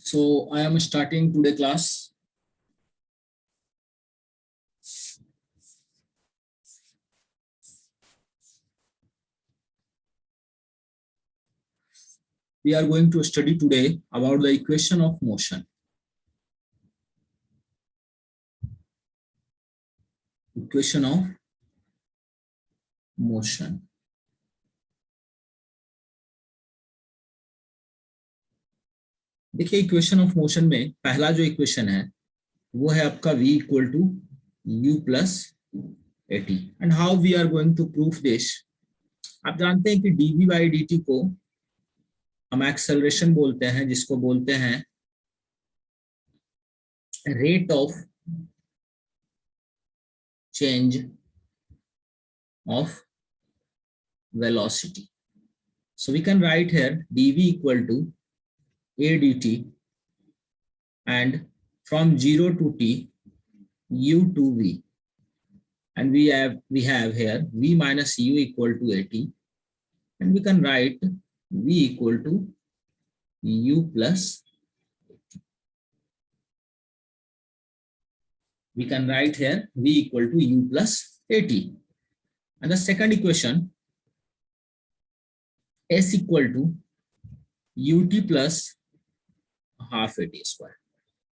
So I am starting today class. We are going to study today about the equation of motion. Equation of motion. देखिए equation of motion में पहला जो equation है वो है आपका v equal to u plus a t and how we are going to proof this. आप जानते हैं कि dv बाई dt को हम एक्सेलरेशन बोलते हैं, जिसको बोलते हैं rate of change of velocity. So we can write here dv equal to a dt and from 0 to t u to v, and we have here v minus u equal to at, and we can write v equal to u plus at. We can write here v equal to u plus at. And the second equation, s equal to ut plus half at square.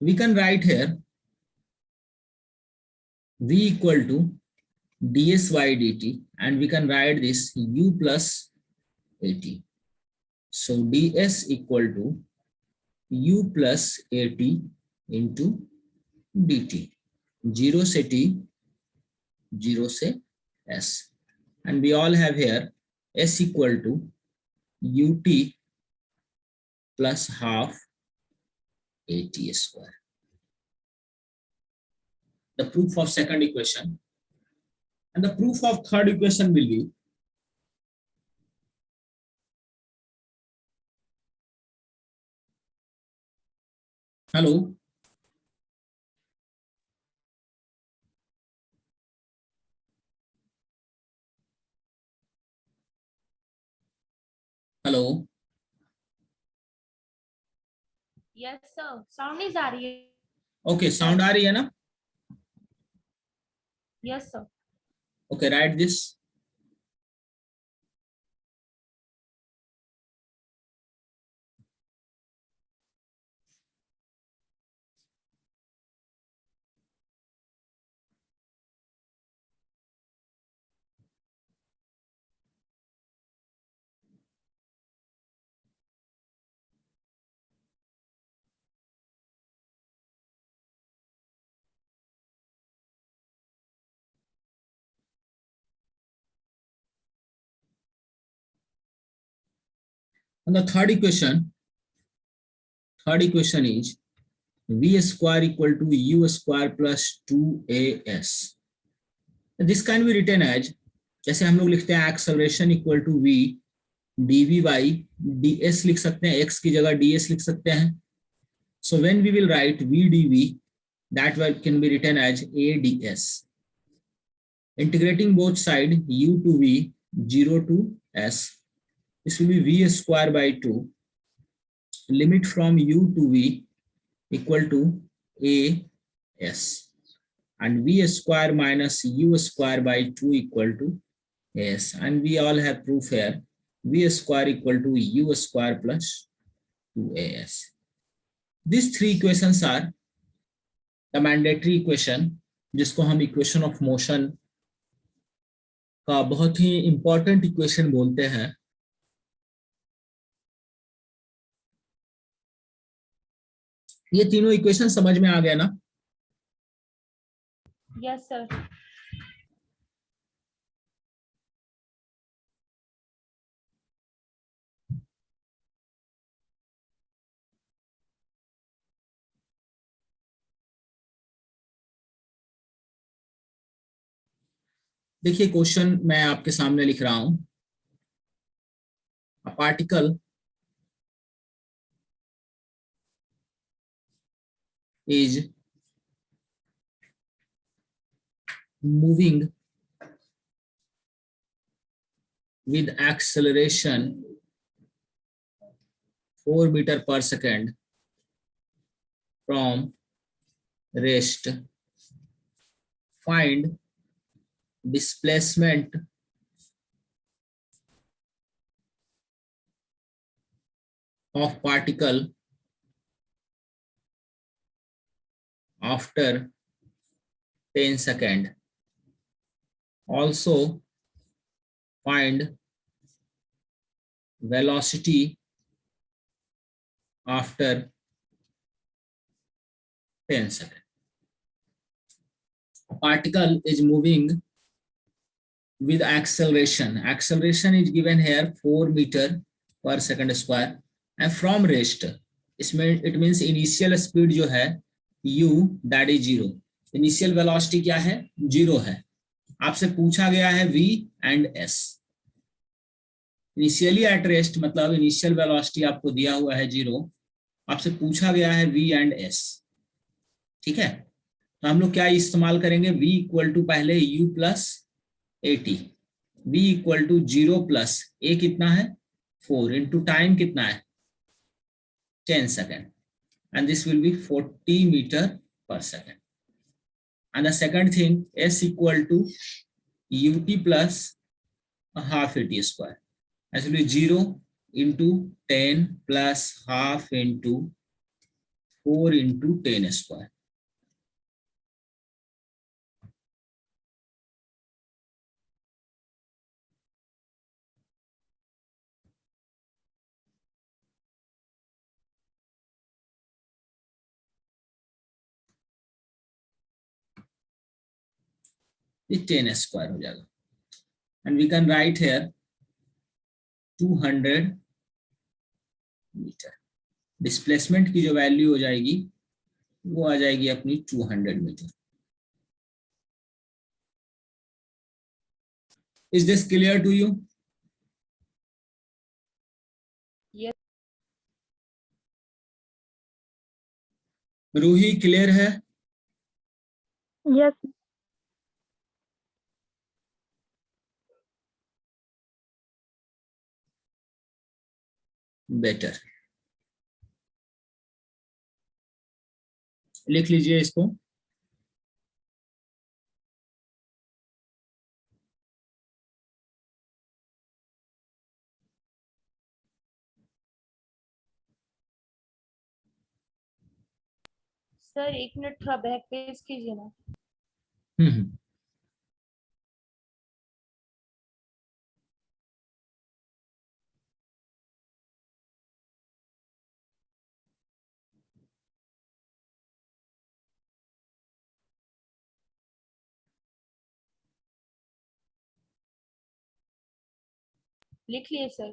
We can write here v equal to ds by dt, and we can write this u plus at. So ds equal to u plus at into dt. 0 से t, 0 से s, and we all have here s equal to ut plus half at square. The proof of second equation, and the proof of third equation will be hello. Hello. Yes sir, sound is आ रही है. Okay, sound आ रही है ना? Yes sir. Okay, write this. And the third equation is v square equal to u square plus 2as. This can be written as, जैसे हम लोग लिखते हैं acceleration equal to v dv by ds लिख सकते हैं, x की जगह ds लिख सकते हैं. So when we will write v dv, that can be written as a ds. Integrating both side u to v, 0 to s, this will be v square by 2. Limit from u to v equal to a s, and v square minus u square by 2 equal to s, and we all have proof here v square equal to u square plus 2as. These three equations are the mandatory equation, जिसको हम equation of motion का बहुत ही important equation बोलते हैं. ये तीनों equation समझ में आ गया ना? Yes sir. देखिए क्वेश्चन मैं आपके सामने लिख रहा हूं. A particle is moving with acceleration 4 meters per second from rest, find displacement of particle after 10 seconds. Also find velocity after 10 seconds. A particle is moving with acceleration. Acceleration is given here 4 meter per second square and from rest. इसमें it means initial speed जो है u that is 0. Initial velocity क्या है? 0 है. आपसे पूछा गया है v and s. Initially at rest मतलब initial velocity आपको दिया हुआ है 0. आपसे पूछा गया है v and s. ठीक है, तो हम लोग क्या इस्तेमाल करेंगे? v इक्वल टू पहले u plus 80, v equal to 0 plus a कितना है 4 इंटू टाइम कितना है 10 second and this will be 40 meter per second. And the second thing, s equal to ut plus a half at square. As will be 0 into 10 plus half into 4 into 10 square. ये 10 square हो जाएगा and we can write here 200 metre. Displacement की जो value हो जाएगी वो आ जाएगी अपनी 200 metre. Is this clear to you? Yes. Roohi clear है? Yes. बेटर. लिख लीजिए इसको. सर 1 मिनट थोड़ा बैक पेज कीजिए ना. हम्म. लिख लिए sir.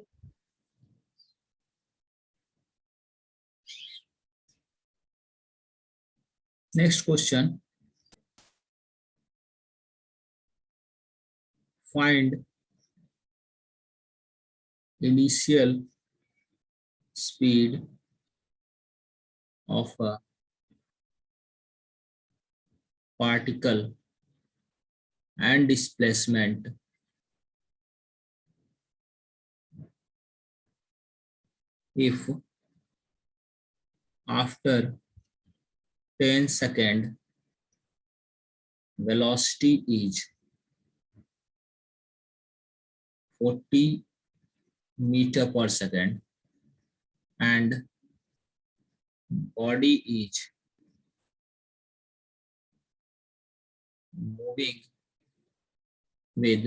Next question. Find initial speed of a particle and displacement if after 10 seconds velocity is 40 meter per second and body is moving with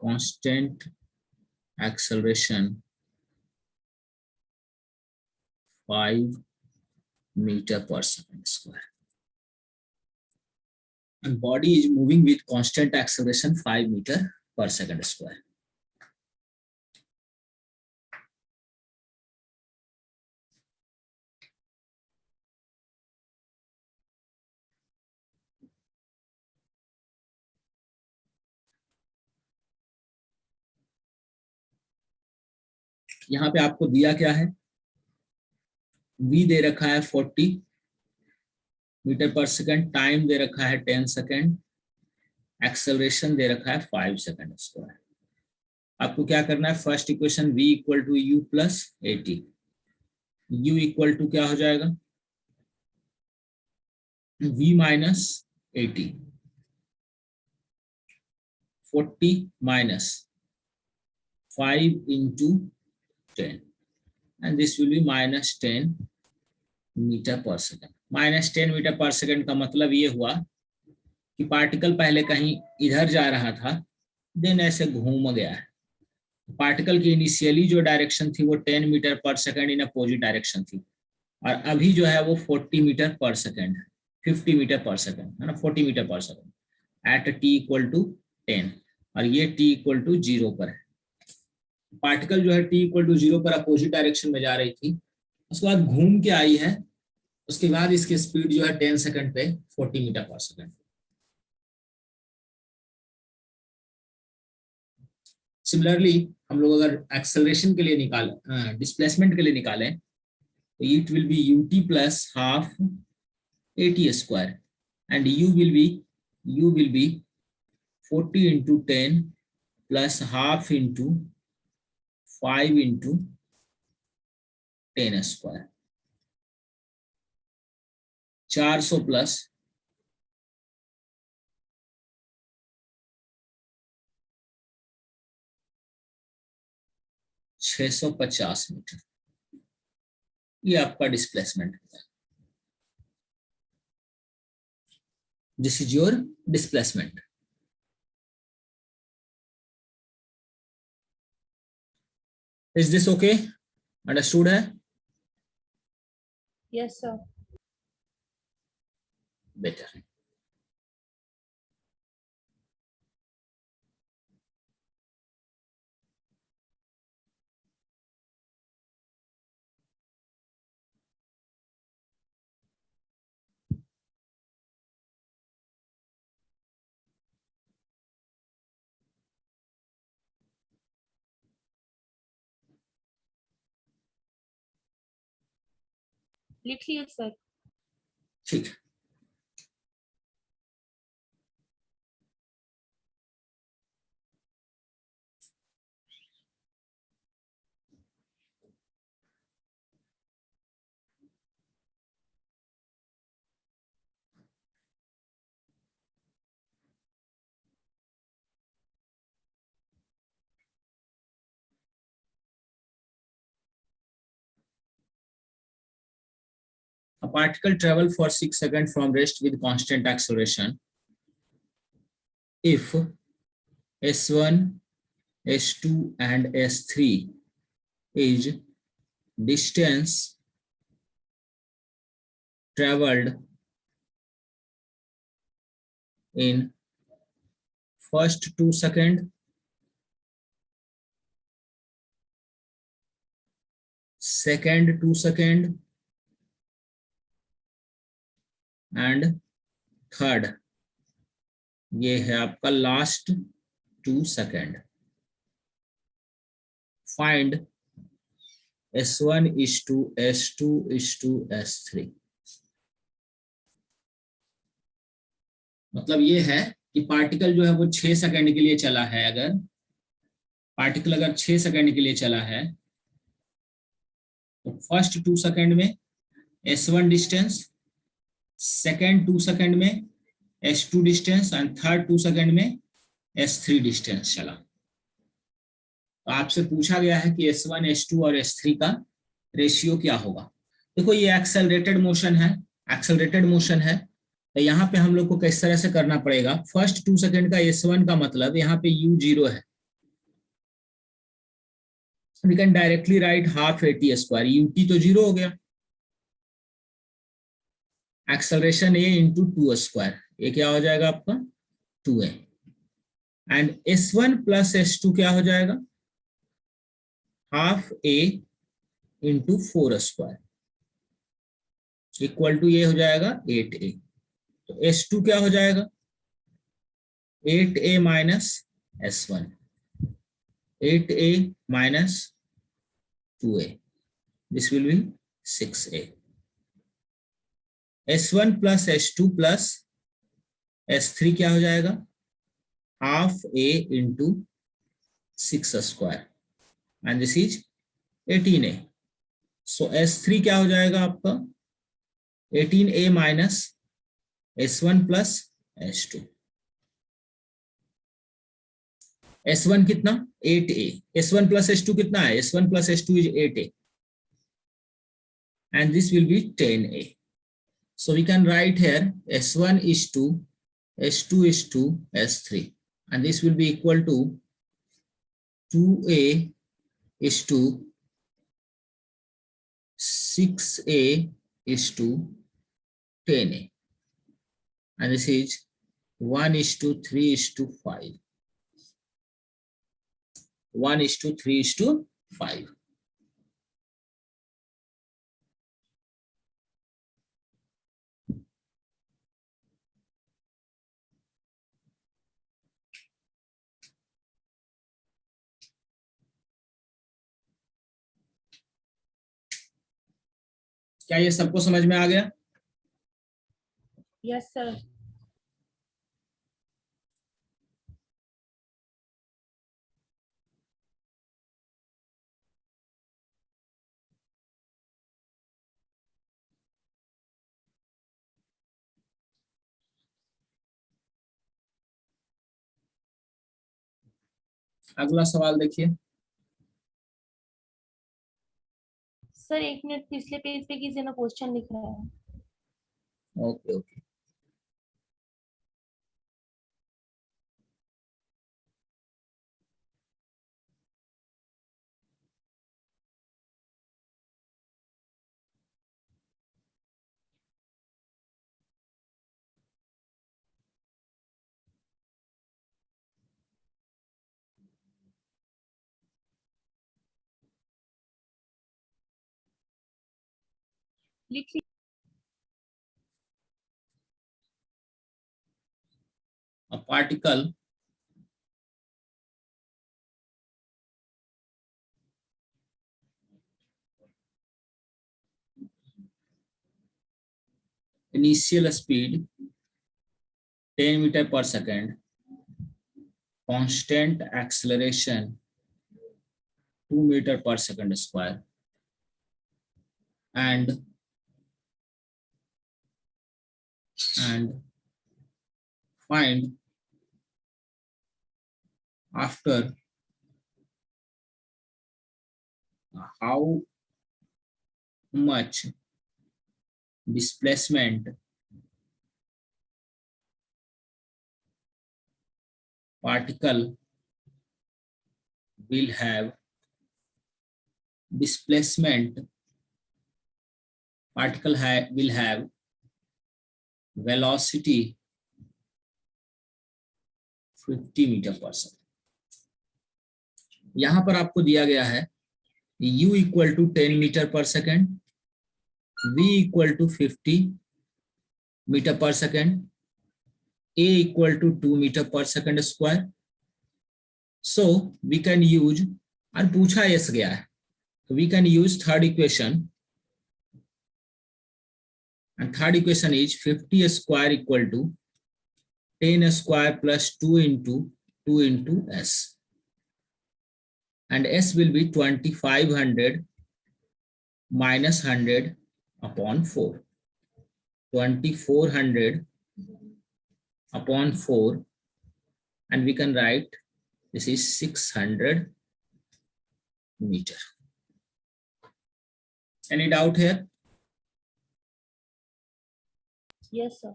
constant acceleration 5 meter per second square. And body is moving with constant acceleration 5 meter per second square. यहाँ पे आपको दिया क्या है? v दे रखा है 40 metre per second, time दे रखा है 10 सेकंड, एक्सेलरेशन दे रखा है 5 सेकंड स्क्वायर. आपको क्या करना है? First equation v equal to u plus 80. u equal to क्या हो जाएगा, v minus 80, 40 minus 5 into 10 and this will be minus 10 metre per second. Minus 10 metre per second का मतलब ये हुआ कि पार्टिकल पहले कहीं इधर जा रहा था, देन ऐसे घूम गया है। पार्टिकल की इनिशियली जो डायरेक्शन थी वो 10 metre per second in opposite direction थी, और अभी जो है वो 40 मीटर पर सेकेंड है, 50 मीटर पर सेकेंड है ना, 40 metre per second at t equal to 10, और ये t इक्वल टू 0 पर है। पार्टिकल जो है t इक्वल टू 0 पर अपोजिट डायरेक्शन में जा रही थी, उसके बाद घूम के आई है, उसके बाद इसकी स्पीड जो है 10 सेकंड पे 40 मीटर पर सेकंड। सिमिलरली हम लोग अगर एक्सेलरेशन के लिए निकालें, डिस्प्लेसमेंट के लिए निकालें, तो it will be ut plus half at square and u will be 40 into 10 plus half into 5 into 10 square, 400 plus 650 metre, ये आपका डिस्प्लेसमेंट है। This is your displacement. Is this okay, understood है? Yes sir. बेटर। लिख लिए sir. ठीक है। A particle travel for 6 seconds from rest with constant acceleration if s1, s2 and s3 is distance traveled in first 2 seconds, second 2 seconds and third ये है आपका last 2 second. Find s1 is to s2 is to s3। मतलब ये है कि particle जो है वो 6 सेकेंड के लिए चला है, अगर पार्टिकल अगर 6 सेकेंड के लिए चला है तो फर्स्ट 2 सेकेंड में s1 डिस्टेंस, सेकेंड 2 सेकेंड में s2 distance and third 2 second में s3 डिस्टेंस चला। तो आपसे पूछा गया है कि s1, s2 और s3 का रेशियो क्या होगा। देखो ये एक्सेलरेटेड मोशन है, एक्सेलरेटेड मोशन है, तो यहाँ पे हम लोग को किस तरह से करना पड़ेगा। फर्स्ट 2 सेकेंड का s1 का मतलब यहाँ पे u 0 है, we can directly write half at square, ut तो 0 हो गया, एक्सेलरेशन a इंटू 2 स्क्वायर, ये क्या हो जाएगा आपका 2a, and s1 plus s2 क्या हो जाएगा half a into 4 square equal to ये हो जाएगा 8a। तो s2 क्या हो जाएगा 8a minus s1, 8a minus 2a, this will be 6a। s1 plus s2 plus s3 क्या हो जाएगा half a into 6 square and this is 18a। So S3 क्या हो जाएगा आपका 18A minus S1 plus S2। S1 कितना 8A, S1 plus S2 कितना है, S1 plus S2 is 8A and this will be 10A. So we can write here S1 is 2, S2 is 2, S3, and this will be equal to 2A is to 6A is to 10A, and this is 1 is to 3 is to 5. 1 is to 3 is to 5. क्या ये सबको समझ में आ गया? Yes sir. अगला सवाल देखिए। Sir एक मिनट पिछले पेज पे किसी ने क्वेश्चन लिख रहा है। Okay okay. लिख ली। A particle initial speed 10 meter per second, constant acceleration 2 meter per second square, and find after how much displacement particle will have, will have velocity 50 metre per second. यहां पर आपको दिया गया है u equal to 10 metre per second, v equal to 50 metre per second, a equal to 2 metre per second square. So we can use, और पूछा yes गया है, तो we can use third equation, and third equation is 50 square equal to 10 square plus 2 into s, and s will be 2500 minus 100 upon 4, 2400 upon 4, and we can write this is 600 meter. Any doubt here? Yes sir.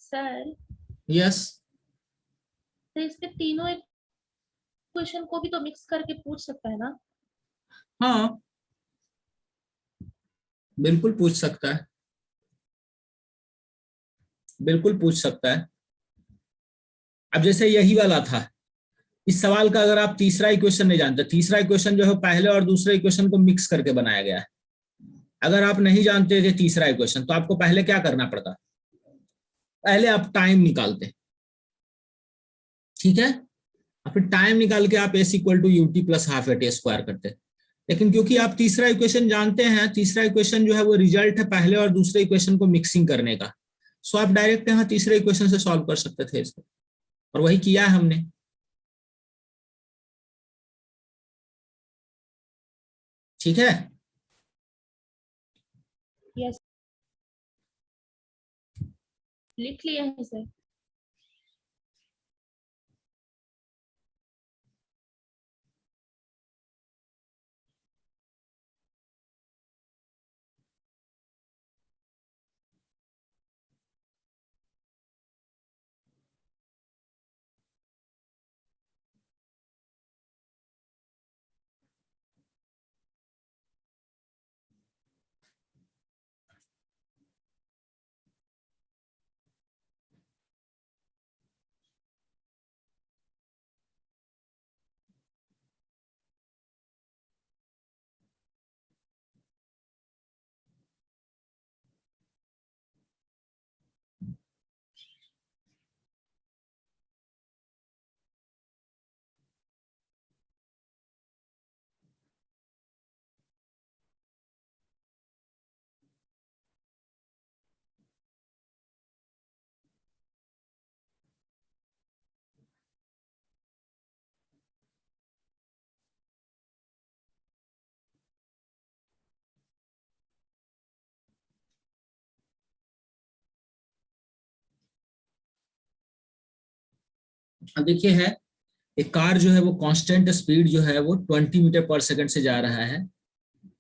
Sir Yes. तो इसके तीनों equation को भी तो mix करके पूछ सकता है ना? हाँ बिल्कुल पूछ सकता है, बिल्कुल पूछ सकता है। अब जैसे यही वाला था, इस सवाल का अगर आप तीसरा इक्वेशन नहीं जानते, तीसरा इक्वेशन जो है पहले और दूसरे इक्वेशन को मिक्स करके बनाया गया है, अगर आप नहीं जानते थे तीसरा इक्वेशन तो आपको पहले क्या करना पड़ता, पहले आप टाइम निकालते, ठीक है, और फिर टाइम निकाल के आप s equal to u t plus half at square करते। लेकिन क्योंकि आप तीसरा इक्वेशन जानते हैं, तीसरा इक्वेशन जो है वो रिजल्ट है पहले और दूसरे इक्वेशन को मिक्सिंग करने का, सो आप डायरेक्ट यहाँ तीसरे इक्वेशन से सॉल्व कर सकते थे इसको, और वही किया है हमने। ठीक है, यस, लिख लिया है सर। अब देखिए है, एक कार जो है वो कांस्टेंट स्पीड जो है वो 20 मीटर पर सेकंड से जा रहा है,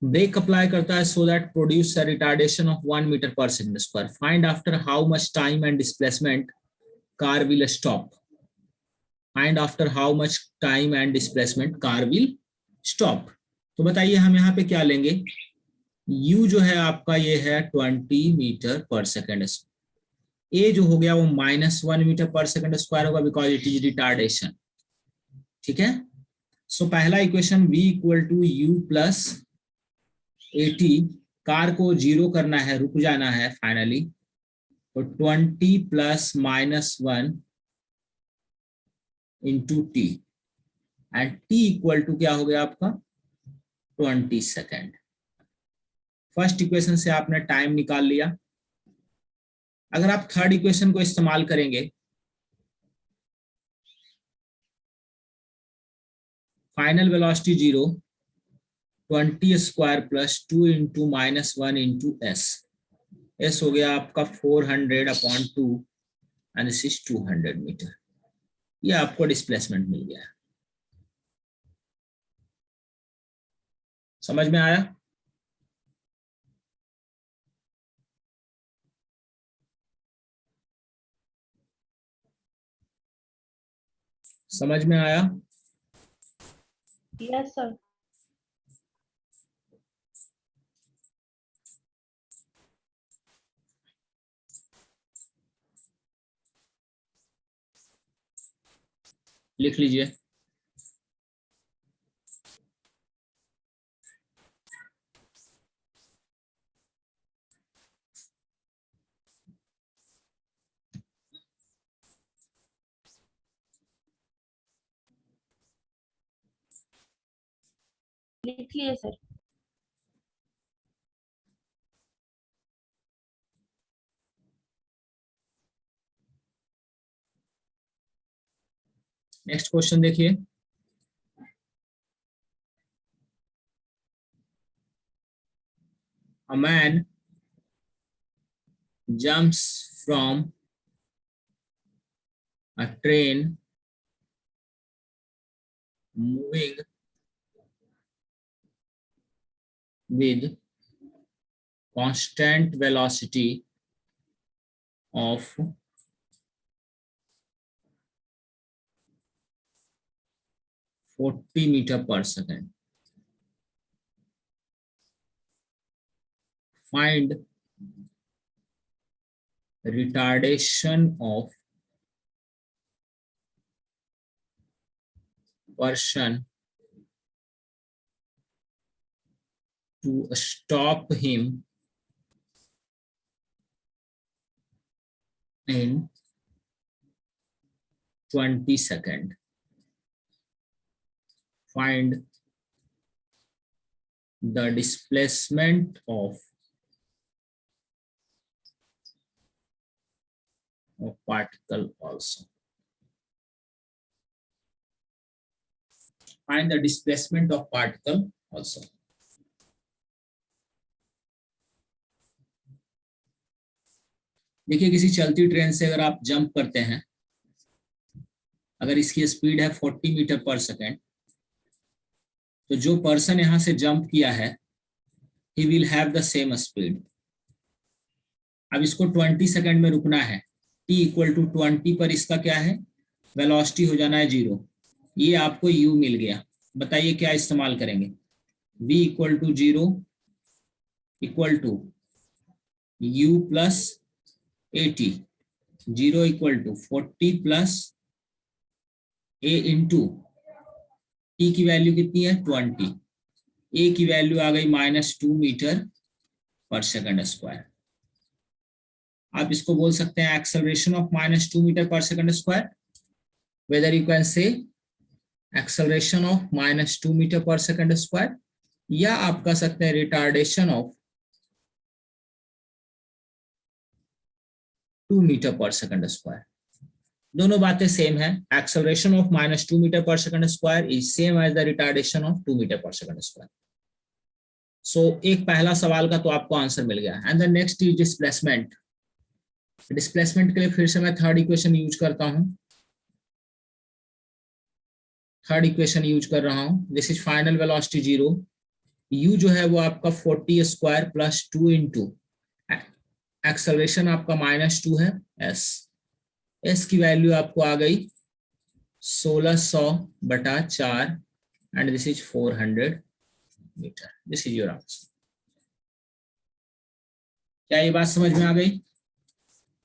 ब्रेक अप्लाई करता है so that produce a retardation of 1 metre per second square, find after how much time and displacement car will stop, find after how much time and displacement car will stop. तो बताइए हम यहाँ पे क्या लेंगे, u जो है आपका ये है 20 मीटर पर सेकंड, a जो हो गया वो -1 मीटर पर सेकंड स्क्वायर होगा बिकॉज इट इज रिटार्डेशन। ठीक है, सो पहला equation v equal to u plus at, car को जीरो करना है, रुक जाना है फाइनली, तो 20 plus -1 into t, and t equal to क्या हो गया आपका 20 सेकेंड। फर्स्ट इक्वेशन से आपने टाइम निकाल लिया। अगर आप थर्ड इक्वेशन को इस्तेमाल करेंगे, final velocity zero, 20 square plus 2 into -1 into S हो गया आपका 400/2 एंड दिस इज 200 मीटर। ये आपको डिस्प्लेसमेंट मिल गया। समझ में आया? समझ में आया? Yes sir. लिख लीजिए। लिख लिए सर। नेक्स्ट क्वेश्चन देखिए, a man jumps from a train moving with constant velocity of 40 meter per second. Find retardation of person to stop him in 20 seconds. Find the displacement of a particle also. Find the displacement of particle also. देखिए किसी चलती train से अगर आप jump करते हैं, अगर इसकी स्पीड है 40 मीटर पर सेकेंड, तो जो पर्सन यहां से जंप किया है he will have the same speed. अब इसको 20 सेकेंड में रुकना है, t इक्वल टू 20 पर इसका क्या है, वेलोसिटी हो जाना है 0। ये आपको u मिल गया। बताइए क्या इस्तेमाल करेंगे, v equal to 0 equal to u plus 80, 0 equal to 40 plus a into t की वैल्यू कितनी है 20, a की वैल्यू आ गई -2 मीटर पर सेकंड स्क्वायर। आप इसको बोल सकते हैं acceleration of -2 metre per second square, whether you can say acceleration of -2 metre per second square, या आप कह सकते हैं retardation of 2 metre per second square. दोनों बातें सेम है। Acceleration of -2 metre per second square is same as the retardation of 2 metre per second square. So एक पहला सवाल का तो आपको आंसर मिल गया। And the next is displacement. Displacement के लिए फिर से मैं थर्ड इक्वेशन यूज करता हूं, थर्ड इक्वेशन यूज कर रहा हूं। This is final velocity 0, u जो है वो आपका 40 स्क्वायर प्लस 2 इंटू एक्सेलरेशन आपका -2 है s की वैल्यू आपको आ गई 1600/4 and this is 400 metre. This is your answer. क्या ये बात समझ में आ गई?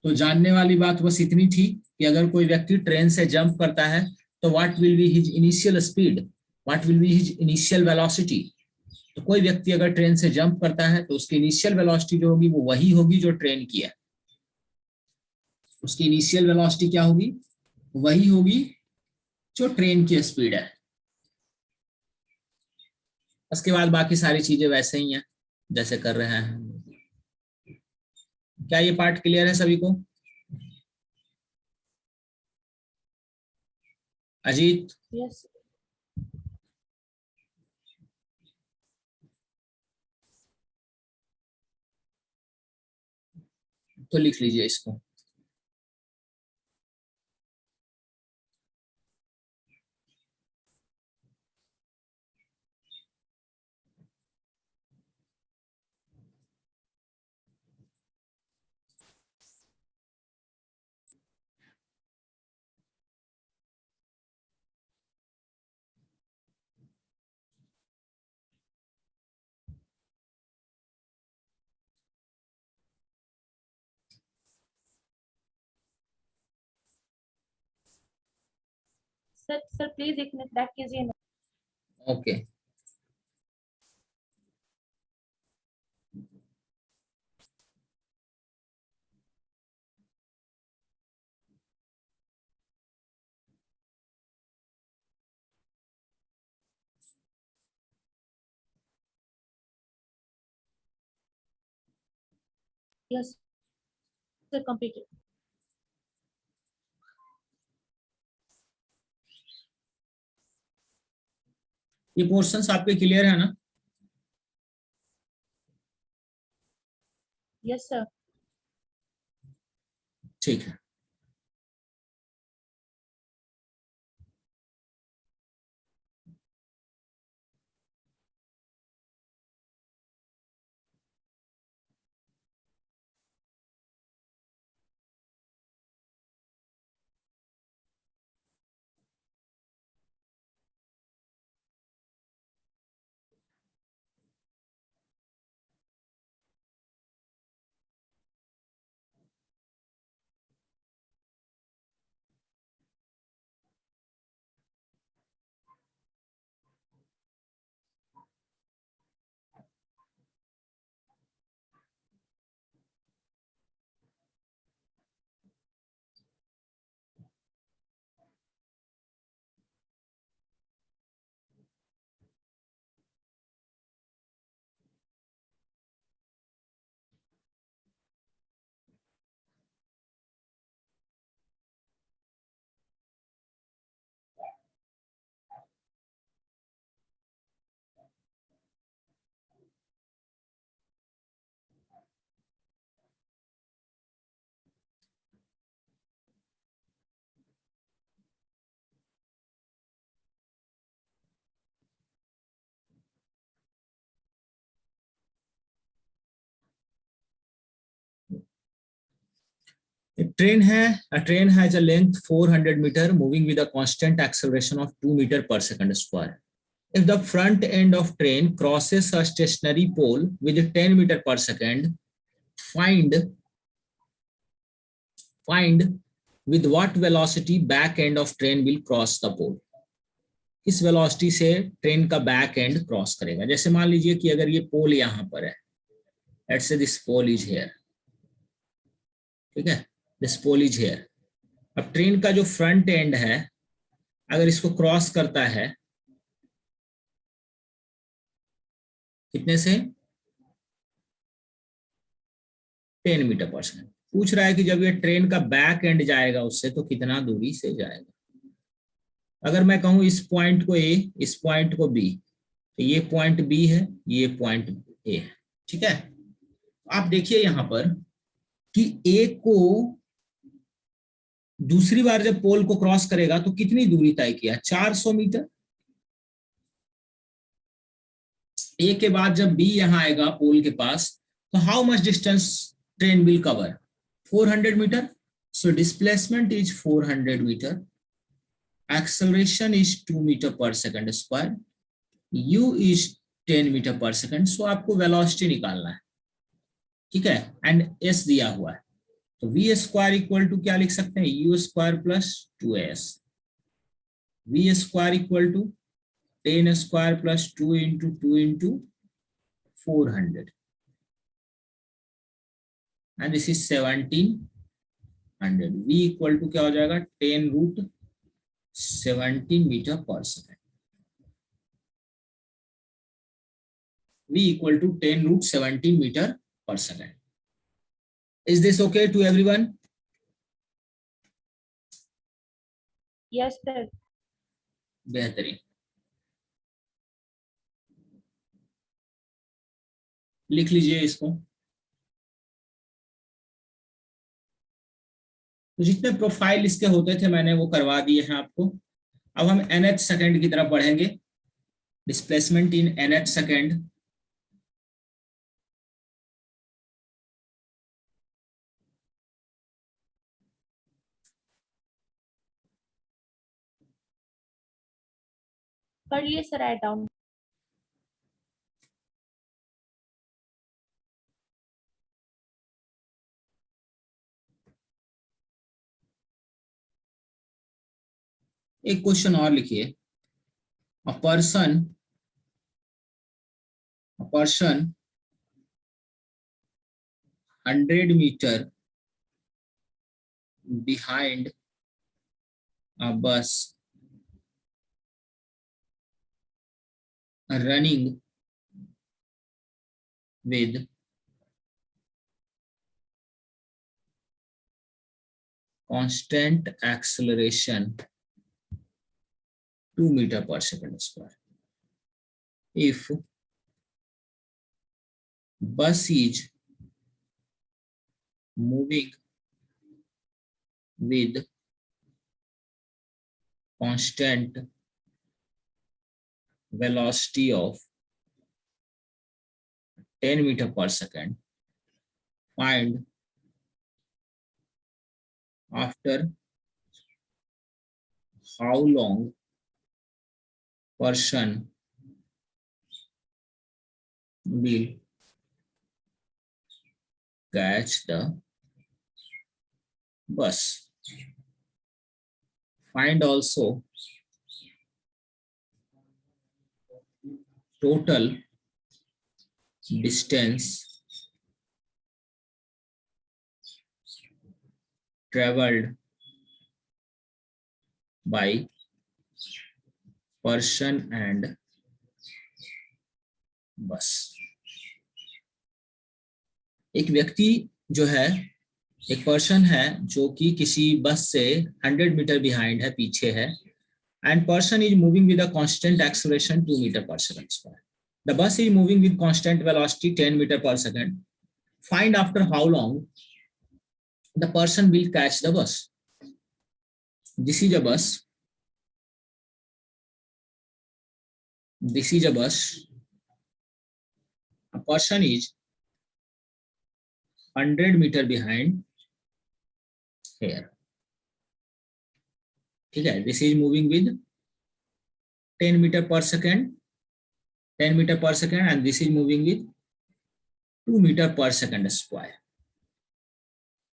तो जानने वाली बात बस इतनी थी कि अगर कोई व्यक्ति ट्रेन से जंप करता है तो what will be his initial speed, what will be his initial velocity. तो कोई व्यक्ति अगर ट्रेन से जंप करता है तो उसकी इनिशियल वेलोसिटी जो होगी वो वही होगी जो ट्रेन की है। उसकी इनिशियल वेलोसिटी क्या होगी, वही होगी जो ट्रेन की स्पीड है। उसके बाद बाकी सारी चीजें वैसे ही हैं जैसे कर रहे हैं। क्या ये पार्ट क्लियर है सभी को? अजीत? यस तो लिख लीजिए इसको। सर सर प्लीज एक मिनट बैक कीजिए। Okay yes sir completed. ये पोर्शंस आपके क्लियर है ना? Yes sir. ठीक है। A train has a length 400 meter moving with a constant acceleration of 2 meter per second square. If the front end of train crosses a stationary pole with 10 meter per second, find with what velocity back end of train will cross the pole. किस velocity से train का back and cross करेगा. जैसे मान लीजिए कि अगर ये पोल यहां पर है, let's say this pole is here, ठीक है, दिस पोल इज हियर. अब ट्रेन का जो फ्रंट एंड है अगर इसको क्रॉस करता है कितने से, 10 मीटर पर सेकंड. पूछ रहा है कि जब ये ट्रेन का बैक एंड जाएगा उससे तो कितना दूरी से जाएगा. अगर मैं कहूं इस पॉइंट को ए, इस पॉइंट को बी, तो ये पॉइंट बी है, ये पॉइंट ए है, ठीक है. आप देखिए यहां पर कि ए को दूसरी बार जब पोल को क्रॉस करेगा तो कितनी दूरी तय किया, 400 मीटर. ए के बाद जब बी यहां आएगा पोल के पास तो how much distance train will cover, 400 metre. So displacement is 400 metre, acceleration is 2 meter per second square, u is 10 meter per second. So आपको velocity निकालना है, ठीक है, एंड s दिया हुआ है. तो v स्क्वायर इक्वल टू क्या लिख सकते हैं, u square plus 2s, v square equal to 10 square plus 2 into 400 and this is 1700. v equal to क्या हो जाएगा, 10 root 17 meter per second. V equal to 10 root 17 meter per second. Is this okay to everyone? Yes sir. बेहतरीन. लिख लीजिए इसको. तो जितने profile इसके होते थे मैंने वो करवा दिए हैं आपको. अब हम nth सेकंड की तरफ बढ़ेंगे. Displacement in nth second. कर लिए सर राइट डाउन. एक क्वेश्चन और लिखिए. A person 100 meter behind a bus running with constant acceleration 2 meter per second square. If bus is moving with constant velocity of 10 meter per second, find after how long person will catch the bus. Find also total distance traveled by person and bus. एक व्यक्ति जो है, एक person है जो कि किसी बस से 100 मीटर बिहाइंड है, पीछे है, and person is moving with a constant acceleration 2 meter per second square. The bus is moving with constant velocity 10 meter per second. Find after how long the person will catch the bus. This is a bus. This is a bus. A person is 100 meter behind here. ठीक है, this is moving with 10 meter per second, 10 meter per second, and this is moving with 2 meter per second square.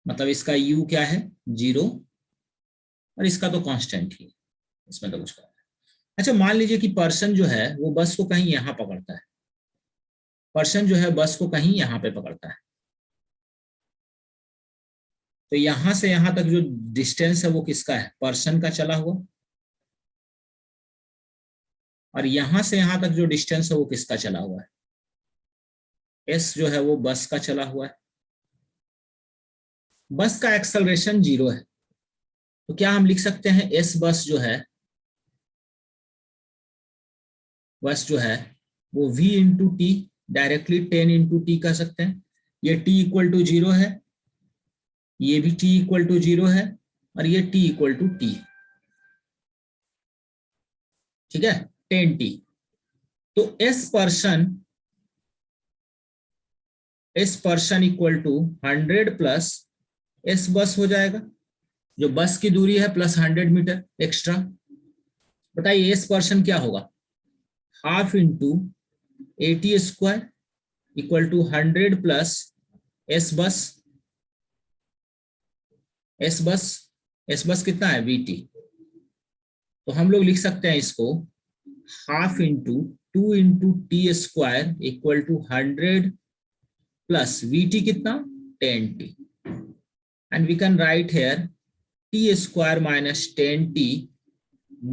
मतलब इसका u क्या है 0 और इसका तो constant ही है, इसमें तो कुछ करना है। अच्छा मान लीजिए कि पर्सन जो है वो बस को कहीं यहाँ पकड़ता है, पर्सन जो है बस को कहीं यहाँ पे पकड़ता है, तो यहां से यहां तक जो डिस्टेंस है वो किसका है, पर्सन का चला हुआ, और यहां से यहां तक जो डिस्टेंस है वो किसका चला हुआ है, एस जो है वो बस का चला हुआ है। बस का एक्सेलरेशन 0 है, तो क्या हम लिख सकते हैं एस बस जो है, बस जो है वो v into T, directly 10 into T कर सकते हैं। ये t इक्वल टू 0 है, ये भी t इक्वल टू 0 है, और ये t इक्वल टू टी, ठीक है 10t। तो s person equal to 100 plus s bus हो जाएगा, जो बस की दूरी है प्लस 100 मीटर एक्स्ट्रा। बताइए s पर्सन क्या होगा, half into 80 square equal to 100 plus s bus, s bus कितना है वीटी, तो हम लोग लिख सकते हैं इसको half into 2 into t square equal to 100 plus v t कितना 10t, and we can write here t square minus 10t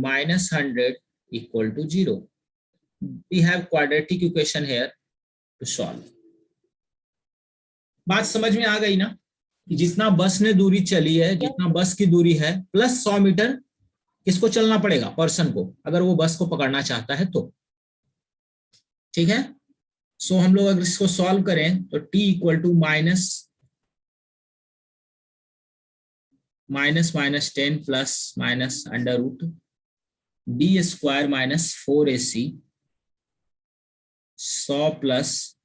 minus 100 equal to 0। We have quadratic equation here to solve. बात समझ में आ गई ना, कि जितना बस ने दूरी चली है, जितना बस की दूरी है प्लस 100 मीटर किसको चलना पड़ेगा, पर्सन को, अगर वो बस को पकड़ना चाहता है तो। ठीक है, सो हम लोग अगर इसको सॉल्व करें तो t equal to minus 10 plus minus under root d square minus 4ac 100 plus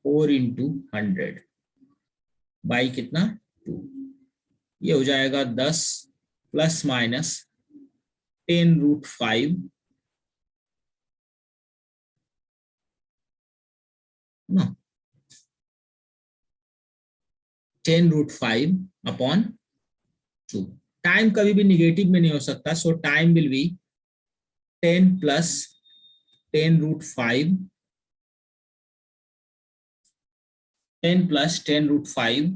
4 into 100 by कितना 2, ये हो जाएगा 10 प्लस माइनस 10 रूट 5 ना, 10 रूट 5 अपॉन 2। टाइम कभी भी निगेटिव में नहीं हो सकता, so time will be 10 plus 10 root 5, 10 plus 10 root 5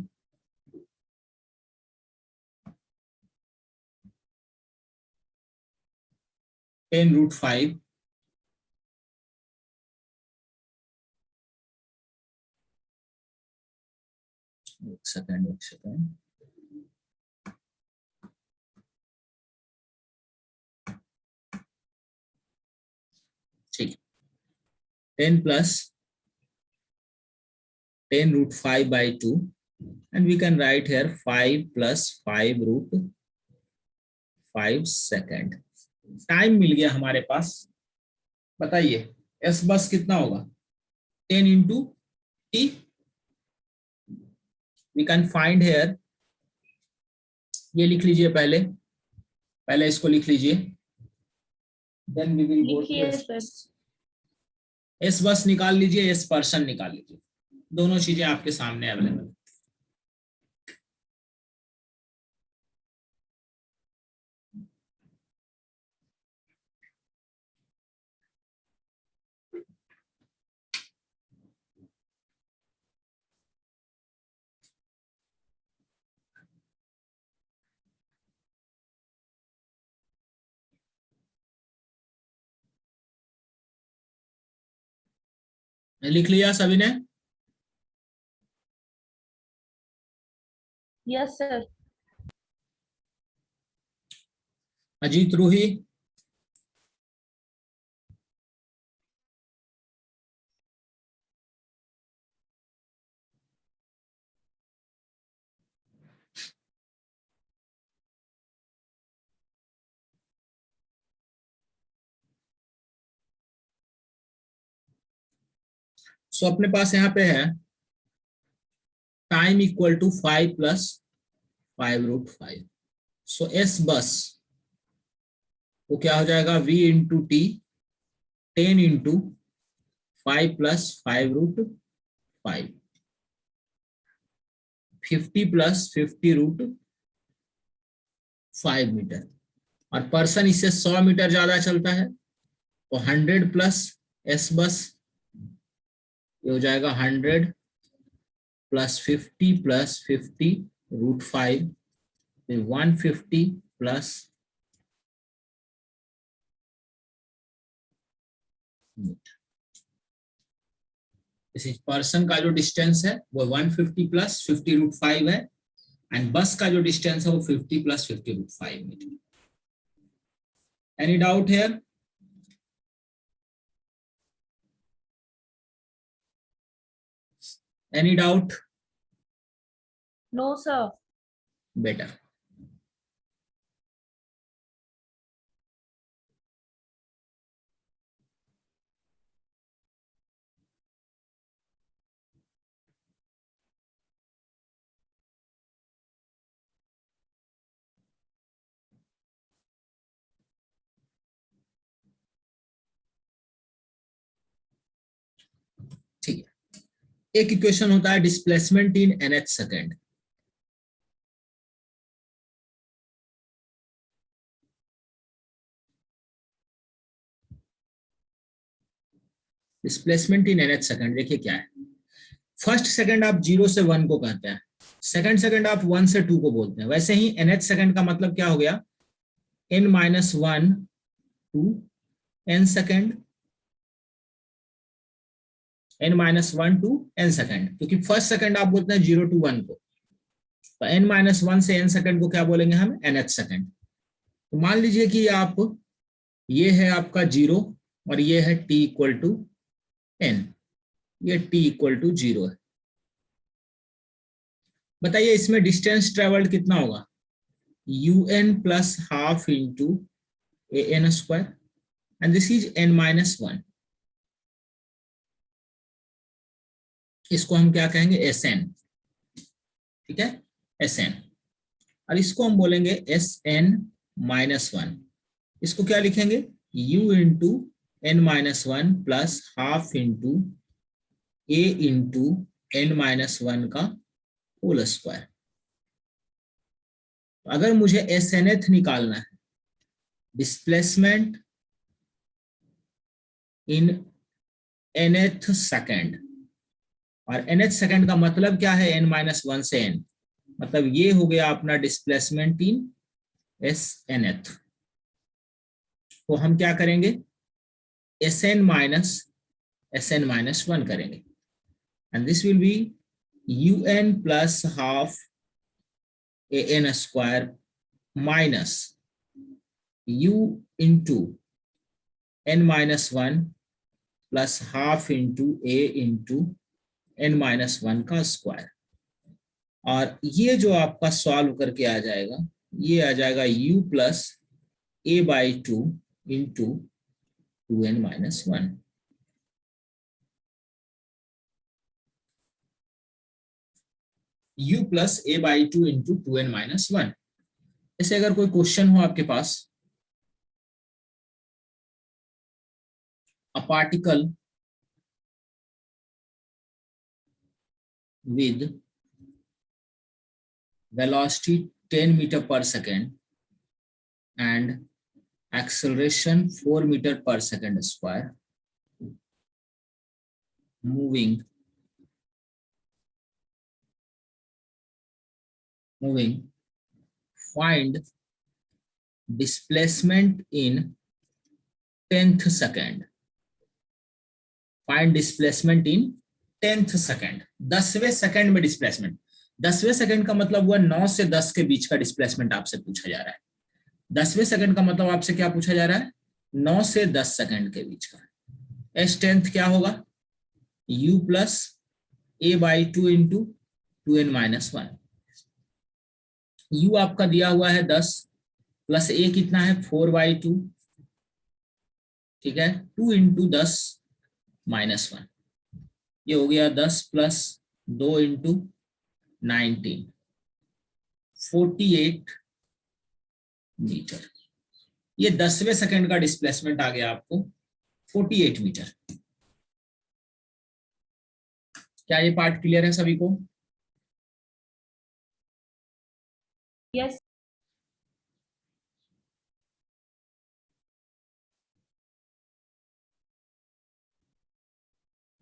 10 root 5 एक सेकेंड ठीक, 10 plus 10 root 5 by 2, and we can write here 5 plus 5 root 5 second. Time मिल गया हमारे पास। बताइए एस बस कितना होगा 10 into t, we can find here, ये लिख लीजिए, पहले इसको लिख लीजिए, then we will go to s bus निकाल लीजिए, एस पर्सन निकाल लीजिए, दोनों चीजें आपके सामने अवेलेबल। लिख लिया सभी ने? Yes sir. Ajit Roohi, so अपने पास यहाँ पे है time equal to 5 plus 5√5। So S बस वो क्या हो जाएगा, v into T 10 into 5 plus 5√5, 50 plus 50√5 metre. और पर्सन इससे 100 मीटर ज्यादा चलता है तो 100 प्लस एस बस ये हो जाएगा 100 प्लस 50 प्लस 50√5, 150 प्लस इस पर्सन का जो डिस्टेंस है वो 150 प्लस 50√5 है एंड बस का जो डिस्टेंस है वो 50 plus 50√5 metre. Any doubt here? Any doubt? No, sir. Better. ठीक है, एक इक्वेशन होता है displacement in nth second. Displacement in nth second देखिए क्या है। फर्स्ट सेकंड आप 0 से 1 को कहते हैं, सेकंड सेकंड आप 1 से 2 को बोलते हैं। वैसे ही nth सेकंड का मतलब क्या हो गया, n-1 to n second, n-1 to n second, क्योंकि फर्स्ट सेकंड आप बोलते हैं 0 to 1 को, तो n-1 से n सेकंड को क्या बोलेंगे हम, nth सेकंड। तो मान लीजिए कि आप ये है आपका 0 और ये है t इक्वल टू n, ये t इक्वल टू 0 है। बताइए इसमें डिस्टेंस ट्रेवल्ड कितना होगा, un plus half into an square and this is n-1। इसको हम क्या कहेंगे, Sn, ठीक है, Sn। और इसको हम बोलेंगे Sn-1। इसको क्या लिखेंगे, u into n-1 plus half into a into n-1 का होल स्क्वायर। अगर मुझे Snth निकालना है, डिस्प्लेसमेंट इन nth सेकेंड, और nth सेकेंड का मतलब क्या है, n-1 से n, मतलब ये हो गया अपना डिस्प्लेसमेंट इन Snth। तो हम क्या करेंगे, Sn-1 करेंगे and this will be un plus half an square minus u into n-1 plus half into a into n-1 का स्क्वायर। और ये जो आपका सॉल्व करके आ जाएगा, ये आ जाएगा u plus a/2 into 2n-1। u plus a/2 into 2n-1। ऐसे अगर कोई क्वेश्चन हो आपके पास, a particle with velocity 10 meter per second and acceleration 4 meter per second square, moving find displacement in 10th second, find displacement in 10th second, 10वें second में displacement. 10वें second का मतलब हुआ 9 से 10 के बीच का डिस्प्लेसमेंट आपसे पूछा जा रहा है। 10वें सेकंड का मतलब आपसे क्या पूछा जा रहा है, 9 से 10 सेकंड के बीच का। S10th क्या होगा, u plus a/2 into 2n-1। u आपका दिया हुआ है 10 प्लस a कितना है 4/2, ठीक है, 2 इंटू 10-1, ये हो गया 10 प्लस 2 इंटू 19, 48 मीटर। ये 10वें सेकंड का डिस्प्लेसमेंट आ गया आपको 48 मीटर। क्या ये पार्ट क्लियर है सभी को? यस।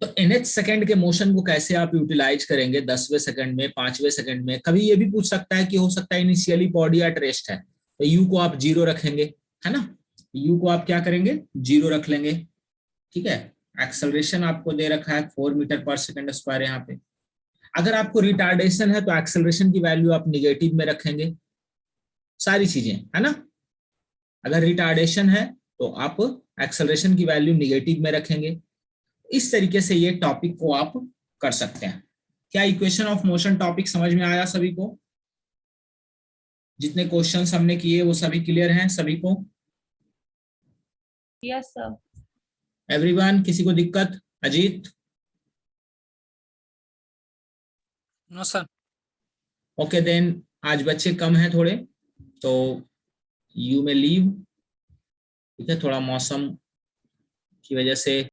तो nth सेकंड के मोशन को कैसे आप यूटिलाइज करेंगे 10वें सेकंड में, 5वें सेकंड में? कभी ये भी पूछ सकता है कि हो सकता है इनिशियली बॉडी एट रेस्ट है, तो यू को आप 0 रखेंगे, है ना? यू को आप क्या करेंगे? 0 रख लेंगे, ठीक है। एक्सेलरेशन आपको दे रखा है 4 मीटर पर सेकंड स्क्वायर यहाँ पे। अगर आपको रिटार्डेशन है तो एक्सेलरेशन की वैल्यू आप निगेटिव में रखेंगे, सारी चीजें, है ना। अगर रिटार्डेशन है तो आप एक्सेलरेशन की वैल्यू निगेटिव में रखेंगे। इस तरीके से ये टॉपिक को आप कर सकते हैं। क्या इक्वेशन ऑफ मोशन टॉपिक समझ में आया सभी को? जितने क्वेश्चंस हमने किए वो सभी क्लियर हैं सभी को? Yes sir. एवरीवन, किसी को दिक्कत? Ajit? No sir. Okay then, आज बच्चे कम हैं थोड़े, तो यू में लीव, ठीक है। थोड़ा मौसम की वजह से